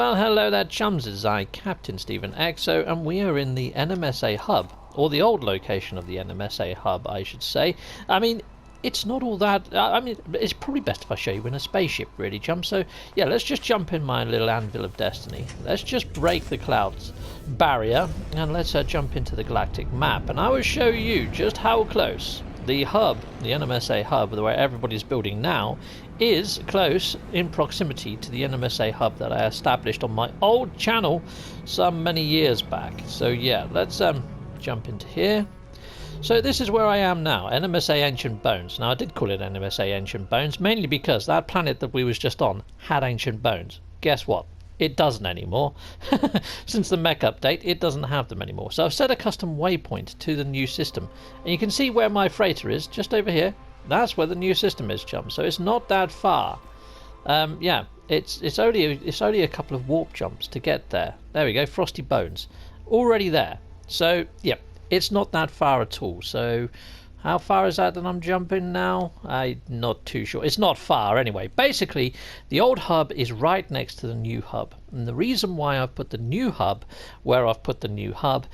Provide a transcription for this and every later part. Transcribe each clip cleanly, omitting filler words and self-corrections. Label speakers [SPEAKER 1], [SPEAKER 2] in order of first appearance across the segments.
[SPEAKER 1] Well, hello there chums, it's I, Captain Stephen Exo, and we are in the NMSA hub, or the old location of the NMSA hub, I should say. I mean, it's not all that, it's probably best if I show you in a spaceship, really, chums. So, yeah, let's just jump in my little anvil of destiny. Let's just break the clouds barrier, and let's jump into the galactic map, and I will show you just how close the hub, the NMSA hub, where everybody's building now, is close in proximity to the NMSA hub that I established on my old channel some many years back. So yeah, let's jump into here. So this is where I am now, NMSA Ancient Bones. Now I did call it NMSA Ancient Bones mainly because that planet that we was just on had ancient bones. Guess what? It doesn't anymore. Since the mech update, it doesn't have them anymore. So I've set a custom waypoint to the new system. And you can see where my freighter is, just over here. That's where the new system is, chum. So it's not that far. Yeah, it's only a couple of warp jumps to get there. There we go, Frosty Bones. Already there. So, yeah, it's not that far at all. So how far is that I'm jumping now? I'm not too sure. It's not far anyway. Basically, the old hub is right next to the new hub. And the reason why I've put the new hub where I've put the new hub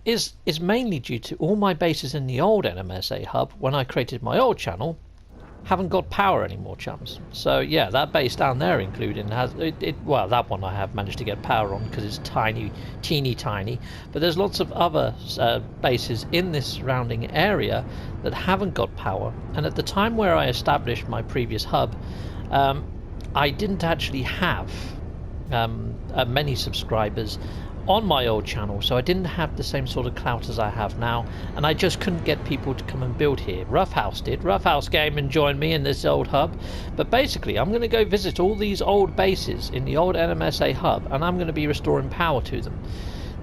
[SPEAKER 1] is mainly due to all my bases in the old NMSA hub, when I created my old channel, haven't got power anymore, chums. So yeah, that base down there including has well, that one I have managed to get power on because it's tiny, teeny tiny, but there's lots of other bases in this surrounding area that haven't got power. And at the time where I established my previous hub, I didn't actually have many subscribers on my old channel, so I didn't have the same sort of clout as I have now, and I just couldn't get people to come and build here. Roughhouse did. Roughhouse came and joined me in this old hub, but basically I'm going to go visit all these old bases in the old NMSA hub, and I'm going to be restoring power to them.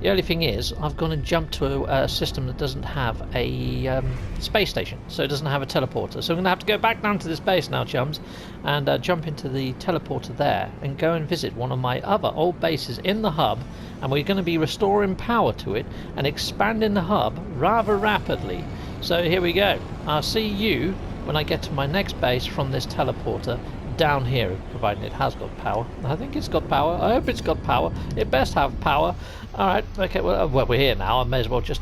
[SPEAKER 1] The only thing is, I've gone and jumped to a system that doesn't have a space station, so it doesn't have a teleporter. So I'm going to have to go back down to this base now, chums, and jump into the teleporter there and go and visit one of my other old bases in the hub, and we're going to be restoring power to it and expanding the hub rather rapidly. So here we go. I'll see you when I get to my next base from this teleporter down here, providing it has got power. I think it's got power. I hope it's got power. It best have power. Alright, okay, well, we're here now. I may as well just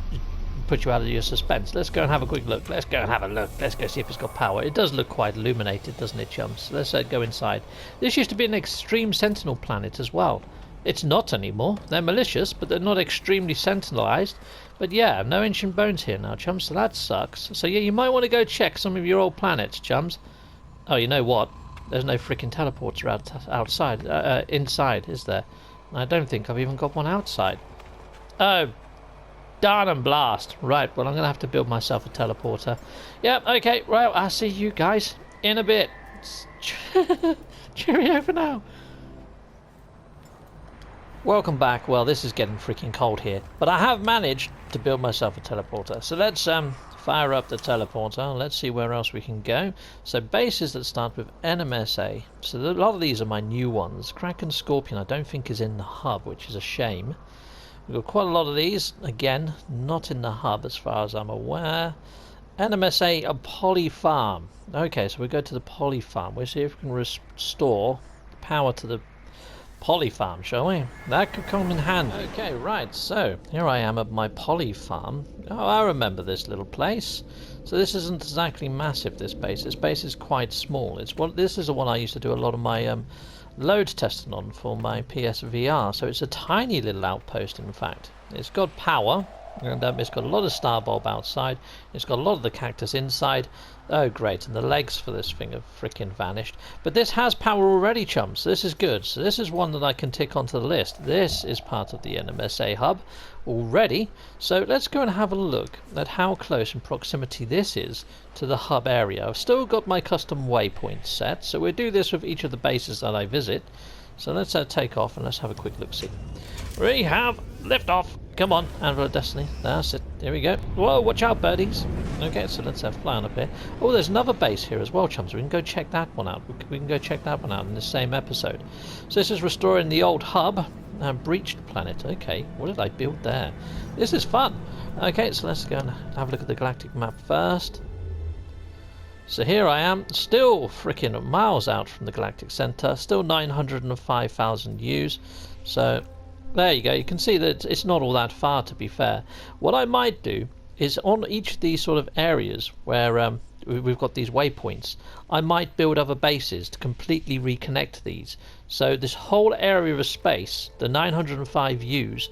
[SPEAKER 1] put you out of your suspense. Let's go and have a quick look. Let's go and have a look. Let's go see if it's got power. It does look quite illuminated, doesn't it, chums? So let's go inside. This used to be an extreme sentinel planet as well. It's not anymore. They're malicious, but they're not extremely sentinelized. But yeah, no ancient bones here now, chums, so that sucks. So yeah, you might want to go check some of your old planets, chums. Oh, you know what? There's no freaking teleporter outside, inside, is there? I don't think I've even got one outside. Oh, darn and blast. Right, well, I'm going to have to build myself a teleporter. Yep, okay, well, I'll see you guys in a bit. Cheerio for now. Welcome back. Well, this is getting freaking cold here, but I have managed to build myself a teleporter. So let's fire up the teleporter. Let's see where else we can go. So bases that start with NMSA. So a lot of these are my new ones. Kraken Scorpion I don't think is in the hub, which is a shame. We've got quite a lot of these. Again, not in the hub as far as I'm aware. NMSA, a poly farm. Okay, so we go to the poly farm. We'll see if we can restore power to the poly farm, shall we? That could come in handy. Okay, right, so here I am at my poly farm. Oh, I remember this little place. So this isn't exactly massive, this base. This base is quite small. This is the one I used to do a lot of my load testing on for my PSVR. So it's a tiny little outpost, in fact. It's got power, and it's got a lot of star bulb outside. It's got a lot of the cactus inside. Oh great, and the legs for this thing have freaking vanished. But this has power already, chums, so this is good. So this is one that I can tick onto the list. This is part of the NMSA hub already. So let's go and have a look at how close in proximity this is to the hub area. I've still got my custom waypoint set, so we'll do this with each of the bases that I visit. So let's take off and let's have a quick look-see. We have liftoff. Come on, Anvil of Destiny. That's it. Here we go. Whoa, watch out, birdies. Okay, so let's fly on up here. Oh, there's another base here as well, chums. We can go check that one out. We can go check that one out in the same episode. So this is restoring the old hub. Breached planet. Okay, what did I build there? This is fun. Okay, so let's go and have a look at the galactic map first. So here I am, still freaking miles out from the galactic center, still 905,000 U's. So there you go. You can see that it's not all that far, to be fair. What I might do is on each of these sort of areas where we've got these waypoints, I might build other bases to completely reconnect these. So this whole area of space, the 905 U's,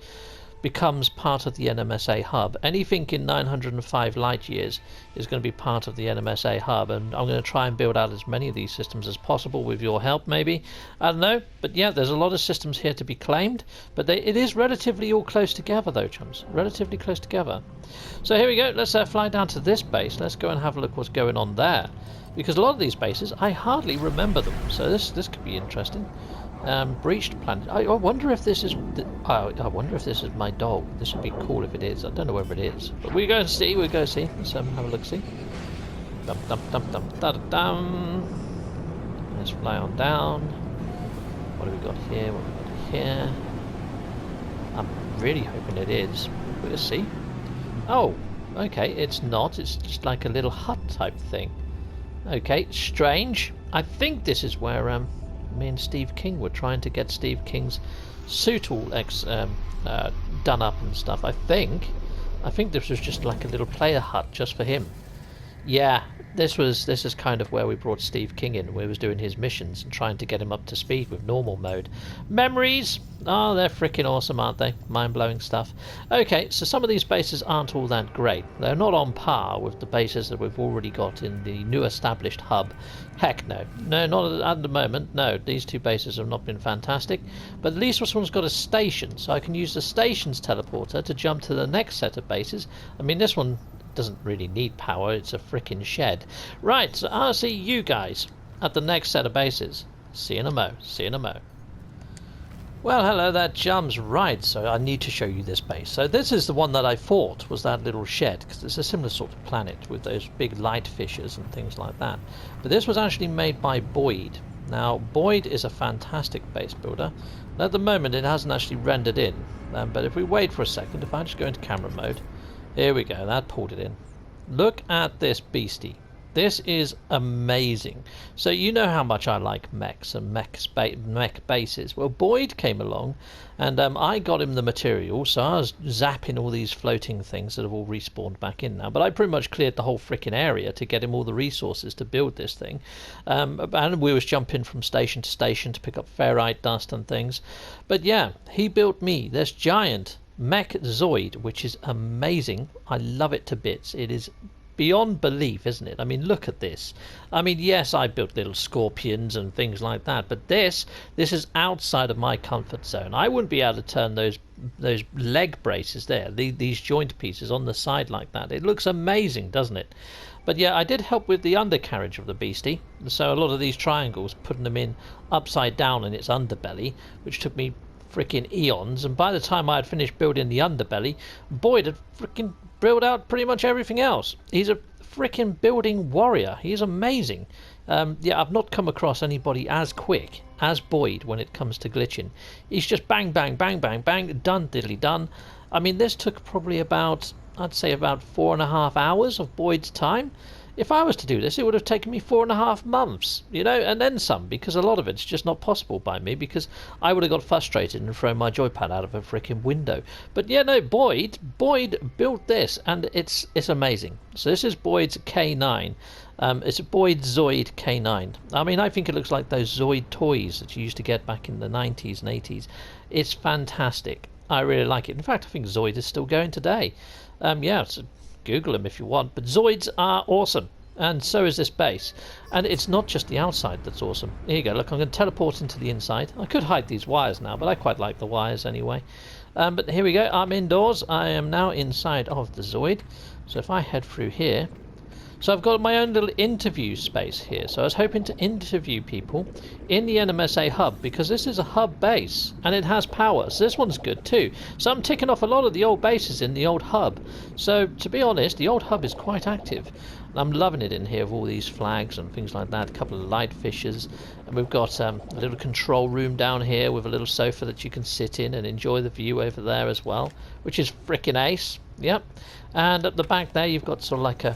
[SPEAKER 1] becomes part of the NMSA hub. Anything in 905 light years is going to be part of the NMSA hub, and I'm going to try and build out as many of these systems as possible with your help, maybe. I don't know, but yeah, there's a lot of systems here to be claimed, but it is relatively all close together though, chums. Relatively close together. So here we go. Let's fly down to this base. Let's go and have a look what's going on there, because a lot of these bases I hardly remember them, so this could be interesting. Breached planet. I wonder if this is. I wonder if this is my dog. This would be cool if it is. I don't know whether it is, but we go and see. We go see. Let's have a look. See. Dum dum dum dum da da dum. Let's fly on down. What have we got here? What have we got here? I'm really hoping it is. We'll see. Oh, okay. It's not. It's just like a little hut type thing. Okay, strange. I think this is where me and Steve King were trying to get Steve King's suit all done up and stuff. I think this was just like a little player hut just for him. Yeah, this is kind of where we brought Steve King in, where he was doing his missions and trying to get him up to speed with normal mode. Memories! Oh, they're freaking awesome, aren't they? Mind-blowing stuff. Okay, so some of these bases aren't all that great. They're not on par with the bases that we've already got in the new established hub. Heck no. No, not at the moment. No, these two bases have not been fantastic. But at least this one's got a station, so I can use the station's teleporter to jump to the next set of bases. I mean, this one doesn't really need power, it's a frickin' shed. Right, so I'll see you guys at the next set of bases. See you in a mo. See you in a mo. Well, hello there, chums. Right, so I need to show you this base. So this is the one that I thought was that little shed, because it's a similar sort of planet with those big light fissures and things like that. But this was actually made by Boid. Now, Boid is a fantastic base builder. And at the moment, it hasn't actually rendered in. But if we wait for a second, if I just go into camera mode, here we go, that pulled it in. Look at this beastie. This is amazing. So you know how much I like mechs and mech bases. Well, Boid came along and I got him the material, so I was zapping all these floating things that have all respawned back in now. But I pretty much cleared the whole freaking area to get him all the resources to build this thing. And we was jumping from station to station to pick up ferrite dust and things. But yeah, he built me this giant Mech Zoid, which is amazing. I love it to bits. It is beyond belief, isn't it? I mean, look at this. I mean, yes, I built little scorpions and things like that, but this is outside of my comfort zone. I wouldn't be able to turn those leg braces there, these joint pieces on the side like that. It looks amazing, doesn't it? But yeah, I did help with the undercarriage of the beastie. So a lot of these triangles, putting them in upside down in its underbelly, which took me freaking eons, and by the time I had finished building the underbelly, Boyd had freaking built out pretty much everything else. He's a freaking building warrior. He's amazing. Yeah, I've not come across anybody as quick as Boyd when it comes to glitching. He's just bang, bang, bang, bang, bang, done, diddly done. I mean, this took probably about, I'd say about 4.5 hours of Boyd's time. If I was to do this, it would have taken me 4.5 months, you know, and then some, because a lot of it's just not possible by me, because I would have got frustrated and thrown my joypad out of a freaking window. But yeah, no, Boyd built this, and it's amazing. So this is Boyd's K9. It's a Boid Zoid K9. I mean, I think it looks like those Zoid toys that you used to get back in the 90s and 80s. It's fantastic. I really like it. In fact, I think Zoid is still going today. Yeah, it's Google them if you want, but Zoids are awesome, and so is this base. And it's not just the outside that's awesome. Here you go, look, I'm going to teleport into the inside. I could hide these wires now, but I quite like the wires anyway. But here we go, I'm indoors. I am now inside of the Zoid. So if I head through here, so I've got my own little interview space here. So I was hoping to interview people in the NMSA hub, because this is a hub base and it has power. So this one's good too. So I'm ticking off a lot of the old bases in the old hub. So to be honest, the old hub is quite active. I'm loving it in here with all these flags and things like that. A couple of light fishers, and we've got a little control room down here with a little sofa that you can sit in and enjoy the view over there as well, which is frickin' ace. Yep. And at the back there you've got sort of like a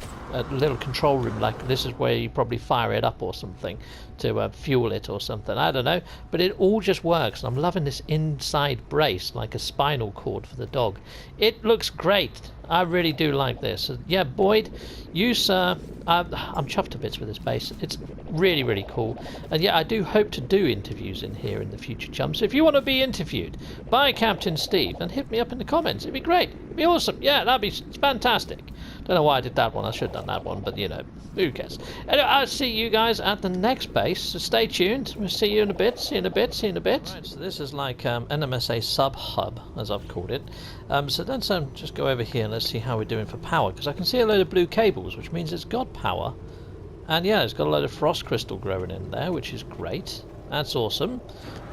[SPEAKER 1] little control room, like this is where you probably fire it up or something to fuel it or something, I don't know, but it all just works. And I'm loving this inside brace, like a spinal cord for the dog. It looks great. I really do like this. Yeah, Boyd, you sir, I'm chuffed to bits with this base. It's really, really cool. And yeah, I do hope to do interviews in here in the future, chums. So if you want to be interviewed by Captain Steve, then hit me up in the comments. It'd be great. It'd be awesome. Yeah, that'd be fantastic. Don't know why I did that one. I should have done that one, but you know, who cares? Anyway, I'll see you guys at the next base, so stay tuned. We'll see you in a bit, see you in a bit, see you in a bit. Right, so this is like NMSA sub-hub, as I've called it. So let's just go over here and let's see how we're doing for power, because I can see a load of blue cables, which means it's got power. And yeah, it's got a load of frost crystal growing in there, which is great. That's awesome.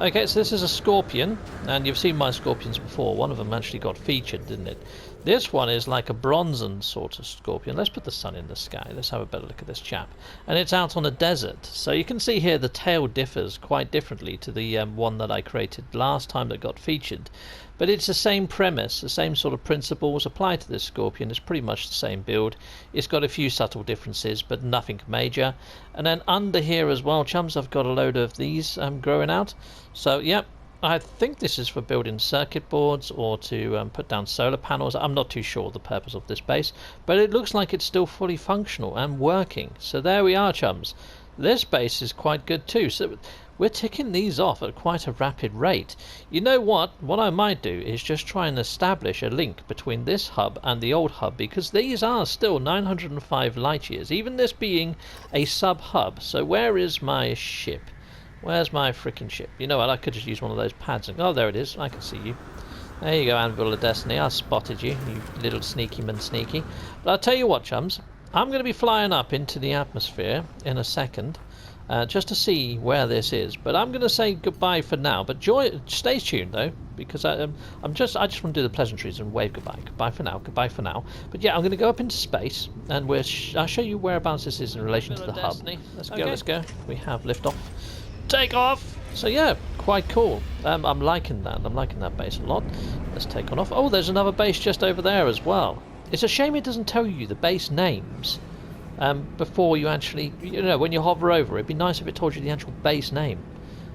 [SPEAKER 1] Okay, so this is a scorpion, and you've seen my scorpions before. One of them actually got featured, didn't it? This one is like a bronzen sort of scorpion. Let's put the sun in the sky. Let's have a better look at this chap. And it's out on a desert. So you can see here the tail differs quite differently to the one that I created last time that got featured. But it's the same premise, the same sort of principles apply to this scorpion. It's pretty much the same build. It's got a few subtle differences, but nothing major. And then under here as well, chums, I've got a load of these growing out. So, yep. I think this is for building circuit boards or to put down solar panels. I'm not too sure the purpose of this base, but it looks like it's still fully functional and working. So there we are, chums. This base is quite good too. So we're ticking these off at quite a rapid rate. You know what? What I might do is just try and establish a link between this hub and the old hub, because these are still 905 light years, even this being a sub-hub. So where is my ship? Where's my freaking ship? You know what, I could just use one of those pads and... Oh, there it is. I can see you. There you go, Anvil of Destiny. I spotted you, you little sneaky man sneaky. But I'll tell you what, chums. I'm going to be flying up into the atmosphere in a second, just to see where this is. But I'm going to say goodbye for now. But stay tuned, though, because I just want to do the pleasantries and wave goodbye. Goodbye for now. Goodbye for now. But yeah, I'm going to go up into space, and I'll show you whereabouts this is in relation to the hub. Let's go, let's go. We have liftoff. Take off! So yeah, quite cool. I'm liking that. I'm liking that base a lot. Let's take on off. Oh, there's another base just over there as well. It's a shame it doesn't tell you the base names before you actually, you know, when you hover over. It'd be nice if it told you the actual base name.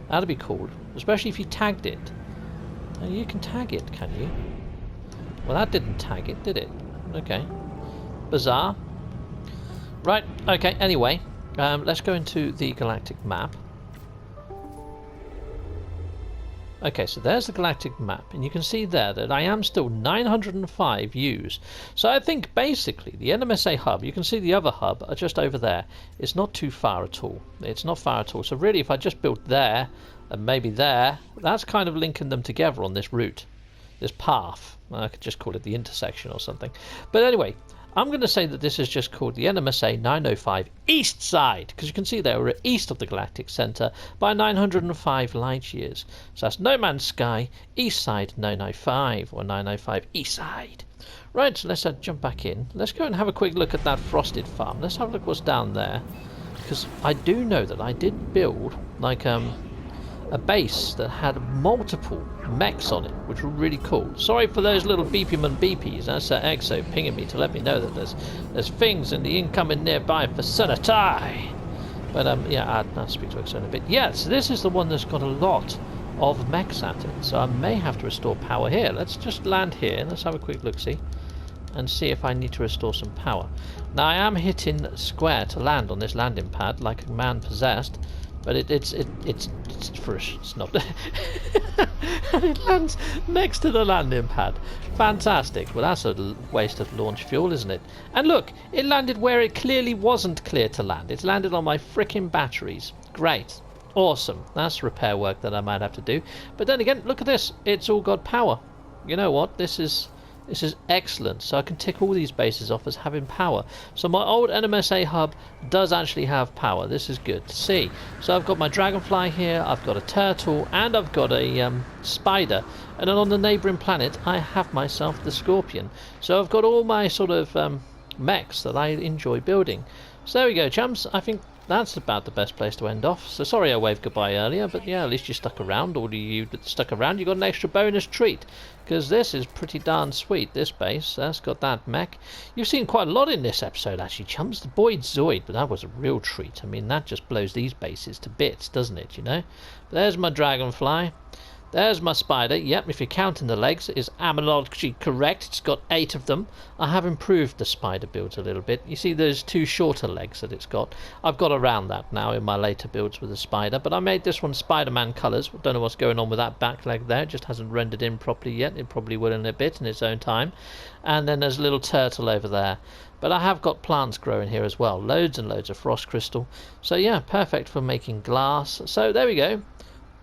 [SPEAKER 1] That'd be cool, especially if you tagged it. Now, you can tag it, can you? Well, that didn't tag it, did it? Okay. Bizarre. Right, okay, anyway. Let's go into the galactic map. Okay, so there's the galactic map, and you can see there that I am still 905 U's. So I think basically the NMSA hub, you can see the other hub are just over there. It's not too far at all. It's not far at all. So really, if I just built there and maybe there, that's kind of linking them together on this route, this path. I could just call it the intersection or something. But anyway, I'm going to say that this is just called the NMSA 905 East Side, because you can see there we're east of the galactic centre by 905 light years. So that's No Man's Sky, East Side 905, or 905 East Side. Right, so let's jump back in. Let's go and have a quick look at that frosted farm. Let's have a look what's down there, because I do know that I did build like a base that had multiple mechs on it, which were really cool. Sorry for those little beepy-man beepies. That's EXO pinging me to let me know that there's things in the incoming nearby vicinity. But yeah, I'll speak to EXO in a bit. Yeah, so this is the one that's got a lot of mechs at it, so I may have to restore power here. Let's just land here. Let's have a quick look-see and see if I need to restore some power. Now, I am hitting square to land on this landing pad like a man possessed, but it's fresh. It's not. And it lands next to the landing pad. Fantastic. Well, that's a waste of launch fuel, isn't it? And look, it landed where it clearly wasn't clear to land. It's landed on my frickin' batteries. Great. Awesome. That's repair work that I might have to do. But then again, look at this. It's all got power. You know what? This is excellent. So I can tick all these bases off as having power. So my old NMSA hub does actually have power. This is good to see. So I've got my dragonfly here, I've got a turtle, and I've got a spider. And then on the neighbouring planet, I have myself the scorpion. So I've got all my sort of mechs that I enjoy building. So there we go, chums. I think that's about the best place to end off. So sorry I waved goodbye earlier, but yeah, at least you stuck around. All of you that stuck around, you got an extra bonus treat, because this is pretty darn sweet, this base. That's got that mech. You've seen quite a lot in this episode, actually, chums. The Boid Zoid, but that was a real treat. I mean, that just blows these bases to bits, doesn't it, you know? But there's my dragonfly. There's my spider. Yep, if you're counting the legs, it is analogically correct. It's got 8 of them. I have improved the spider builds a little bit. You see those 2 shorter legs that it's got? I've got around that now in my later builds with the spider, but I made this one Spider-Man colours. Don't know what's going on with that back leg there. It just hasn't rendered in properly yet. It probably will in a bit in its own time. And then there's a little turtle over there. But I have got plants growing here as well. Loads and loads of frost crystal. So yeah, perfect for making glass. So there we go.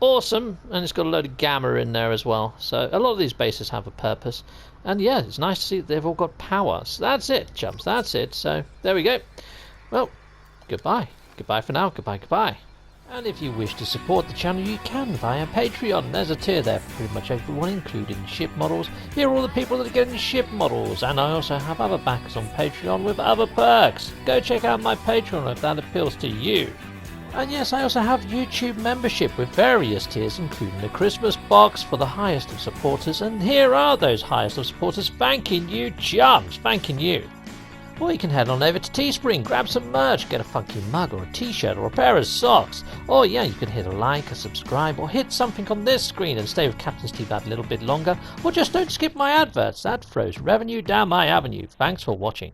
[SPEAKER 1] Awesome, and it's got a load of gamma in there as well. So a lot of these bases have a purpose, and yeah, it's nice to see that they've all got power. So that's it, chums, that's it. So there we go. Well, goodbye for now. Goodbye. And if you wish to support the channel, you can via Patreon. There's a tier there for pretty much everyone, including ship models. Here are all the people that are getting ship models, and I also have other backers on Patreon with other perks. Go check out my Patreon if that appeals to you. And yes, I also have YouTube membership with various tiers, including the Christmas box for the highest of supporters. And here are those highest of supporters thanking you, chums, thanking you. Or you can head on over to Teespring, grab some merch, get a funky mug or a t-shirt or a pair of socks. Or yeah, you can hit a like, a subscribe, or hit something on this screen and stay with Captain Steve that little bit longer. Or just don't skip my adverts, that throws revenue down my avenue. Thanks for watching.